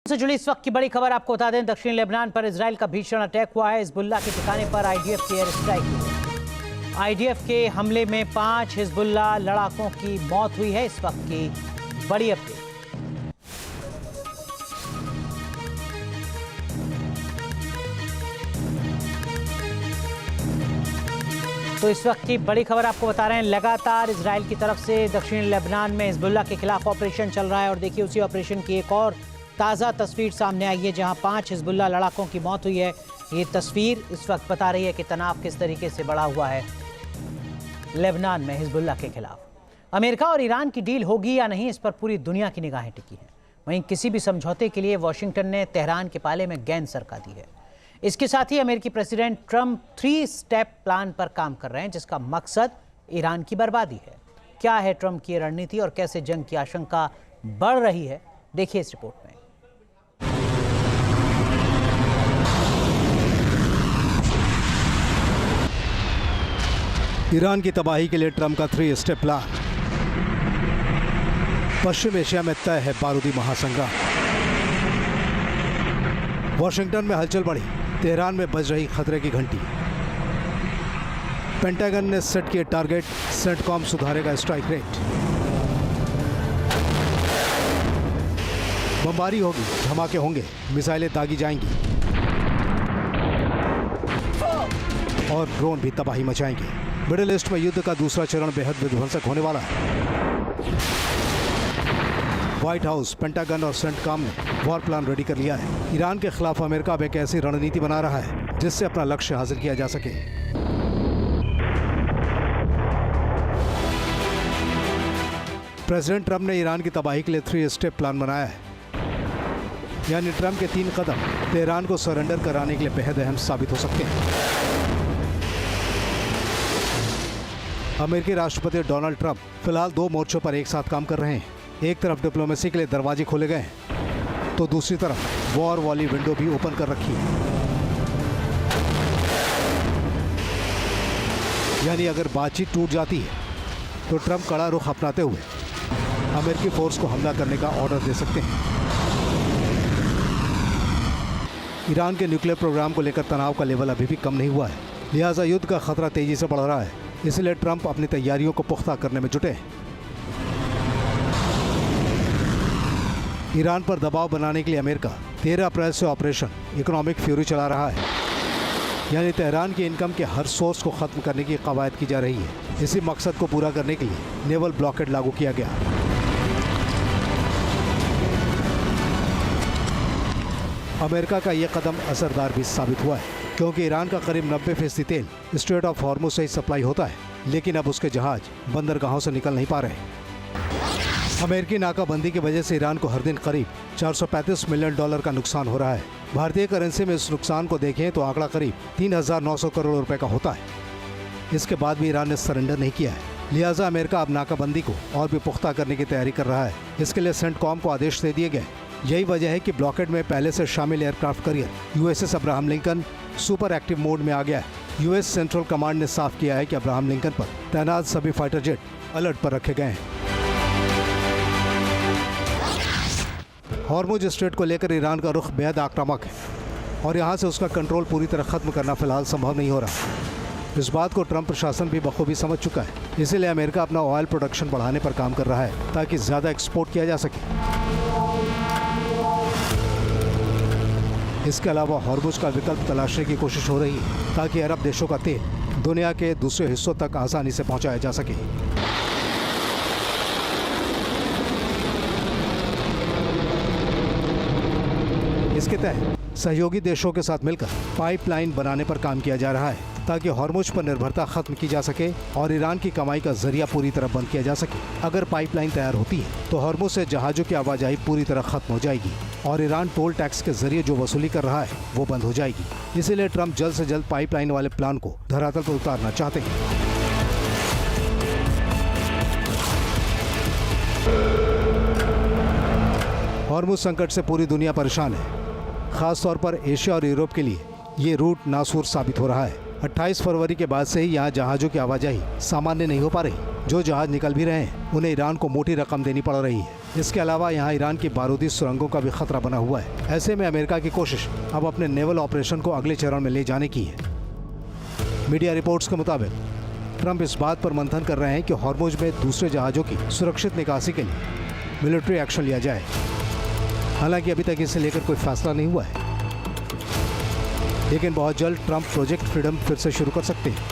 से जुड़ी इस वक्त की बड़ी खबर आपको बता दें, दक्षिणी लेबनान पर इजराइल का भीषण अटैक हुआ है। हिजबुल्लाह के ठिकाने पर आईडीएफ की एयर स्ट्राइक हुई। आईडीएफ के हमले में 5 हिजबुल्लाह लड़ाकों की मौत हुई है। इस वक्त की बड़ी अपडेट। तो इस वक्त की बड़ी खबर आपको बता रहे हैं, लगातार इजराइल की तरफ से दक्षिणी लेबनान में हिजबुल्लाह के खिलाफ ऑपरेशन चल रहा है। और देखिए, उसी ऑपरेशन की एक और ताज़ा तस्वीर सामने आई है जहां 5 हिजबुल्लाह लड़ाकों की मौत हुई है। ये तस्वीर इस वक्त बता रही है कि तनाव किस तरीके से बढ़ा हुआ है लेबनान में हिजबुल्लाह के खिलाफ। अमेरिका और ईरान की डील होगी या नहीं, इस पर पूरी दुनिया की निगाहें टिकी हैं। वहीं किसी भी समझौते के लिए वाशिंगटन ने तेहरान के पाले में गेंद सरका दी है। इसके साथ ही अमेरिकी प्रेसिडेंट ट्रंप 3 स्टेप प्लान पर काम कर रहे हैं, जिसका मकसद ईरान की बर्बादी है। क्या है ट्रंप की रणनीति और कैसे जंग की आशंका बढ़ रही है, देखिए इस रिपोर्ट में। ईरान की तबाही के लिए ट्रंप का 3 स्टेप प्लान। पश्चिम एशिया में तय है बारूदी महासंग्राम। वॉशिंगटन में हलचल बढ़ी, तेहरान में बज रही खतरे की घंटी। पेंटागन ने सेट किए टारगेट, सेंटकॉम सुधारेगा स्ट्राइक रेट। बमबारी होगी, धमाके होंगे, मिसाइलें दागी जाएंगी और ड्रोन भी तबाही मचाएंगे। मिडिल ईस्ट में युद्ध का दूसरा चरण बेहद विध्वंसक होने वाला है। व्हाइट हाउस, पेंटागन और सेंटकॉम ने वॉर प्लान रेडी कर लिया है। ईरान के खिलाफ अमेरिका अब एक ऐसी रणनीति बना रहा है जिससे अपना लक्ष्य हासिल किया जा सके। प्रेसिडेंट ट्रंप ने ईरान की तबाही के लिए 3 स्टेप प्लान बनाया है। यानी ट्रंप के 3 कदम तेहरान को सरेंडर कराने के लिए बेहद अहम साबित हो सकते हैं। अमेरिकी राष्ट्रपति डोनाल्ड ट्रंप फिलहाल 2 मोर्चों पर एक साथ काम कर रहे हैं। एक तरफ डिप्लोमेसी के लिए दरवाजे खोले गए हैं, तो दूसरी तरफ वॉर वाली विंडो भी ओपन कर रखी है। यानी अगर बातचीत टूट जाती है तो ट्रंप कड़ा रुख अपनाते हुए अमेरिकी फोर्स को हमला करने का ऑर्डर दे सकते हैं। ईरान के न्यूक्लियर प्रोग्राम को लेकर तनाव का लेवल अभी भी कम नहीं हुआ है, लिहाजा युद्ध का खतरा तेजी से बढ़ रहा है। इसलिए ट्रंप अपनी तैयारियों को पुख्ता करने में जुटे हैं। ईरान पर दबाव बनाने के लिए अमेरिका 13 अप्रैल से ऑपरेशन इकोनॉमिक फ्यूरी चला रहा है। यानी तेहरान की इनकम के हर सोर्स को खत्म करने की कवायद की जा रही है। इसी मकसद को पूरा करने के लिए नेवल ब्लॉकेड लागू किया गया। अमेरिका का यह कदम असरदार भी साबित हुआ है, क्योंकि ईरान का करीब 90% तेल स्ट्रेट ऑफ हॉर्मुज से ही सप्लाई होता है। लेकिन अब उसके जहाज बंदरगाहों से निकल नहीं पा रहे। अमेरिकी नाकाबंदी की वजह से ईरान को हर दिन करीब $435 मिलियन का नुकसान हो रहा है। भारतीय करेंसी में इस नुकसान को देखें तो आंकड़ा करीब 3,900 करोड़ रुपए का होता है। इसके बाद भी ईरान ने सरेंडर नहीं किया है, लिहाजा अमेरिका अब नाकाबंदी को और भी पुख्ता करने की तैयारी कर रहा है। इसके लिए सेंटकॉम को आदेश दे दिए गए। यही वजह है कि ब्लॉकेड में पहले से शामिल aircraft carrier USS Abraham Lincoln super active mode में आ गया है। US सेंट्रल कमांड ने साफ किया है कि अब्राहम लिंकन पर तैनात सभी फाइटर जेट अलर्ट पर रखे गए हैं। हॉर्मुज स्ट्रेट को लेकर ईरान का रुख बेहद आक्रामक है और यहाँ से उसका कंट्रोल पूरी तरह खत्म करना फिलहाल संभव नहीं हो रहा। इस बात को ट्रंप प्रशासन भी बखूबी समझ चुका है। इसीलिए अमेरिका अपना ऑयल प्रोडक्शन बढ़ाने पर काम कर रहा है ताकि ज़्यादा एक्सपोर्ट किया जा सके। इसके अलावा हॉर्मुज का विकल्प तलाशने की कोशिश हो रही है ताकि अरब देशों का तेल दुनिया के दूसरे हिस्सों तक आसानी से पहुंचाया जा सके। इसके तहत सहयोगी देशों के साथ मिलकर पाइपलाइन बनाने पर काम किया जा रहा है ताकि हॉर्मुज पर निर्भरता खत्म की जा सके और ईरान की कमाई का जरिया पूरी तरह बंद किया जा सके। अगर पाइपलाइन तैयार होती है तो हॉर्मुज से जहाजों की आवाजाही पूरी तरह खत्म हो जाएगी और ईरान टोल टैक्स के जरिए जो वसूली कर रहा है वो बंद हो जाएगी। इसीलिए ट्रंप जल्द से जल्द पाइपलाइन वाले प्लान को धरातल पर उतारना चाहते हैं। हॉर्मुज संकट से पूरी दुनिया परेशान है। खास तौर पर एशिया और यूरोप के लिए ये रूट नासूर साबित हो रहा है। 28 फरवरी के बाद से ही यहाँ जहाज़ों की आवाजाही सामान्य नहीं हो पा रही। जो जहाज़ निकल भी रहे हैं उन्हें ईरान को मोटी रकम देनी पड़ रही है। इसके अलावा यहाँ ईरान की बारूदी सुरंगों का भी खतरा बना हुआ है। ऐसे में अमेरिका की कोशिश अब अपने नेवल ऑपरेशन को अगले चरण में ले जाने की है। मीडिया रिपोर्ट्स के मुताबिक ट्रंप इस बात पर मंथन कर रहे हैं कि हॉर्मुज में दूसरे जहाजों की सुरक्षित निकासी के लिए मिलिट्री एक्शन लिया जाए। हालांकि अभी तक इसे लेकर कोई फैसला नहीं हुआ है, लेकिन बहुत जल्द ट्रंप प्रोजेक्ट फ्रीडम फिर से शुरू कर सकते हैं।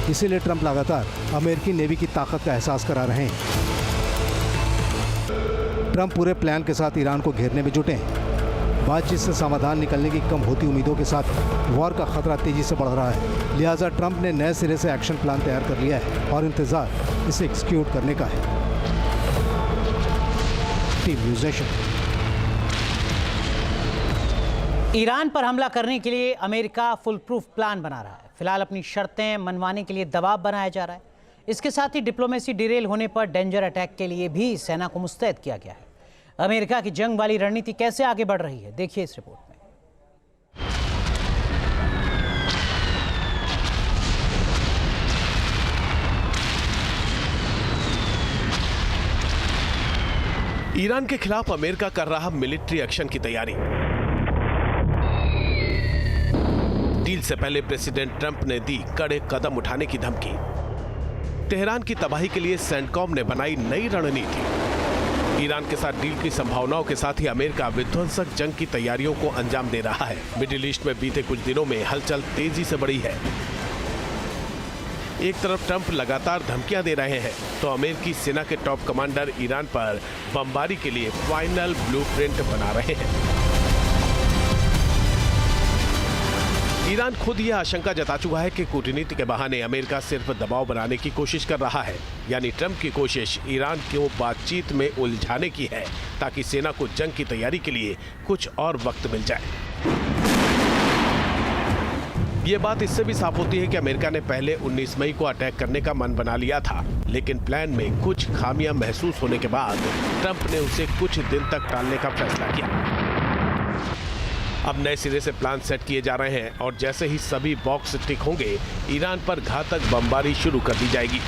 इसीलिए ट्रंप लगातार अमेरिकी नेवी की ताकत का एहसास करा रहे हैं। ट्रंप पूरे प्लान के साथ ईरान को घेरने में जुटे हैं। बातचीत से समाधान निकलने की कम होती उम्मीदों के साथ वॉर का खतरा तेजी से बढ़ रहा है। लिहाजा ट्रंप ने नए सिरे से एक्शन प्लान तैयार कर लिया है और इंतजार इसे एग्जीक्यूट करने का है। Team news nation. ईरान पर हमला करने के लिए अमेरिका फुल प्रूफ प्लान बना रहा है। फिलहाल अपनी शर्तें मनवाने के लिए दबाव बनाया जा रहा है। इसके साथ ही डिप्लोमेसी डिरेल होने पर डेंजर अटैक के लिए भी सेना को मुस्तैद किया गया है। अमेरिका की जंग वाली रणनीति कैसे आगे बढ़ रही है, देखिए इस रिपोर्ट में। ईरान के खिलाफ अमेरिका कर रहा मिलिट्री एक्शन की तैयारी। डील से पहले प्रेसिडेंट ट्रंप ने दी कड़े कदम उठाने की धमकी। तेहरान की तबाही के लिए सेंटकॉम ने बनाई नई रणनीति। ईरान के साथ डील की संभावनाओं के साथ ही अमेरिका विध्वंसक जंग की तैयारियों को अंजाम दे रहा है। मिडिल ईस्ट में बीते कुछ दिनों में हलचल तेजी से बढ़ी है। एक तरफ ट्रंप लगातार धमकियां दे रहे हैं, तो अमेरिकी सेना के टॉप कमांडर ईरान पर बमबारी के लिए फाइनल ब्लूप्रिंट बना रहे हैं। ईरान खुद यह आशंका जता चुका है कि कूटनीति के बहाने अमेरिका सिर्फ दबाव बनाने की कोशिश कर रहा है। यानी ट्रंप की कोशिश ईरान को बातचीत में उलझाने की है, ताकि सेना को जंग की तैयारी के लिए कुछ और वक्त मिल जाए। ये बात इससे भी साफ होती है कि अमेरिका ने पहले 19 मई को अटैक करने का मन बना लिया था, लेकिन प्लान में कुछ खामियां महसूस होने के बाद ट्रंप ने उसे कुछ दिन तक टालने का फैसला किया। अब नए सिरे से प्लान सेट किए जा रहे हैं और जैसे ही सभी बॉक्स टिक होंगे, ईरान पर घातक बमबारी शुरू कर दी जाएगी।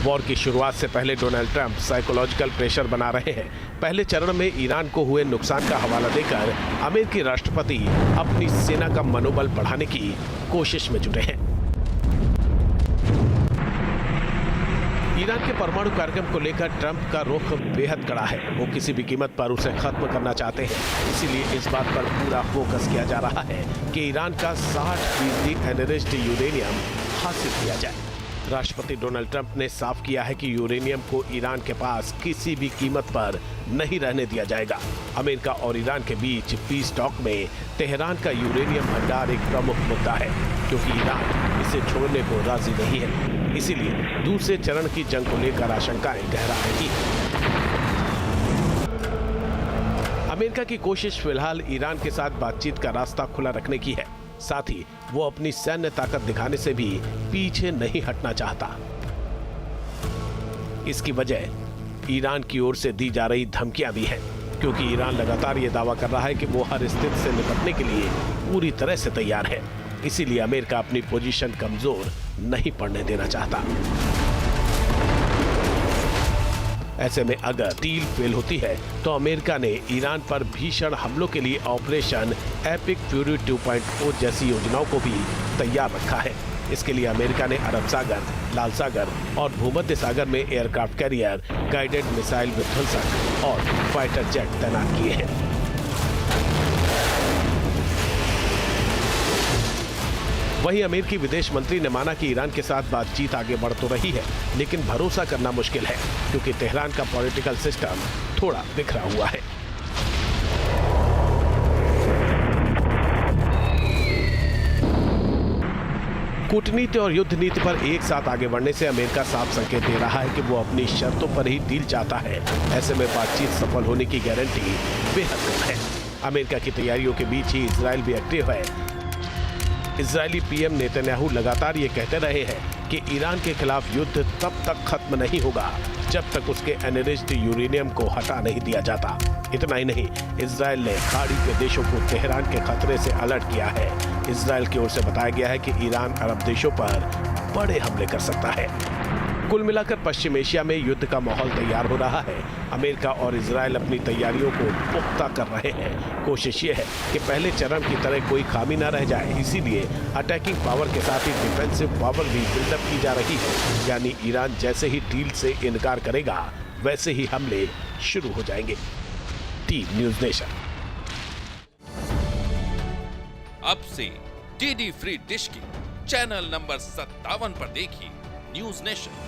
वॉर की शुरुआत से पहले डोनाल्ड ट्रंप साइकोलॉजिकल प्रेशर बना रहे हैं। पहले चरण में ईरान को हुए नुकसान का हवाला देकर अमेरिकी राष्ट्रपति अपनी सेना का मनोबल बढ़ाने की कोशिश में जुटे हैं। ईरान के परमाणु कार्यक्रम को लेकर ट्रंप का रुख बेहद कड़ा है। वो किसी भी कीमत पर उसे खत्म करना चाहते हैं। इसीलिए इस बात पर पूरा फोकस किया जा रहा है कि ईरान का 60% एनरिच्ड यूरेनियम हासिल किया जाए। राष्ट्रपति डोनाल्ड ट्रंप ने साफ किया है कि यूरेनियम को ईरान के पास किसी भी कीमत पर नहीं रहने दिया जाएगा। अमेरिका और ईरान के बीच पीस टॉक में तेहरान का यूरेनियम भंडार एक प्रमुख मुद्दा है, क्योंकि ईरान इसे छोड़ने को राजी नहीं है। इसीलिए दूसरे चरण की जंग को लेकर आशंकाएं गहरा रही हैं। अमेरिका की कोशिश फिलहाल ईरान के साथ बातचीत का रास्ता खुला रखने की है। साथ ही वो अपनी सैन्य ताकत दिखाने से भी पीछे नहीं हटना चाहता। इसकी वजह ईरान की ओर से दी जा रही धमकियां भी हैं, क्योंकि ईरान लगातार ये दावा कर रहा है कि वो हर स्थिति से निपटने के लिए पूरी तरह से तैयार है। इसीलिए अमेरिका अपनी पोजीशन कमजोर नहीं पड़ने देना चाहता। ऐसे में अगर डील फेल होती है तो अमेरिका ने ईरान पर भीषण हमलों के लिए ऑपरेशन एपिक फ्यूरी 2.0 जैसी योजनाओं को भी तैयार रखा है। इसके लिए अमेरिका ने अरब सागर, लाल सागर और भूमध्य सागर में एयरक्राफ्ट कैरियर, गाइडेड मिसाइल विध्वंसक और फाइटर जेट तैनात किए हैं। वहीं अमेरिकी विदेश मंत्री ने माना कि ईरान के साथ बातचीत आगे बढ़ तो रही है, लेकिन भरोसा करना मुश्किल है, क्योंकि तेहरान का पॉलिटिकल सिस्टम थोड़ा बिखरा हुआ है। कूटनीति और युद्ध नीति पर एक साथ आगे बढ़ने से अमेरिका साफ संकेत दे रहा है कि वो अपनी शर्तों पर ही डील चाहता है। ऐसे में बातचीत सफल होने की गारंटी बेहद कम है। अमेरिका की तैयारियों के बीच ही इजराइल भी एक्टिव है। इजरायली पीएम नेतन्याहू लगातार ये कहते रहे हैं कि ईरान के खिलाफ युद्ध तब तक खत्म नहीं होगा जब तक उसके एनरिच्ड यूरेनियम को हटा नहीं दिया जाता। इतना ही नहीं, इजराइल ने खाड़ी के देशों को तेहरान के खतरे से अलर्ट किया है। इजराइल की ओर से बताया गया है कि ईरान अरब देशों पर बड़े हमले कर सकता है। कुल मिलाकर पश्चिम एशिया में युद्ध का माहौल तैयार हो रहा है। अमेरिका और इजराइल अपनी तैयारियों को पुख्ता कर रहे हैं। कोशिश ये है कि पहले चरण की तरह कोई खामी न रह जाए, इसीलिए अटैकिंग पावर के साथ ही डिफेंसिव पावर भी बिल्डअप की जा रही है। यानी ईरान जैसे ही डील से इनकार करेगा, वैसे ही हमले शुरू हो जाएंगे। Team news nation. अब से डीडी फ्री डिश की चैनल नंबर 57 पर देखिए न्यूज़ नेशन।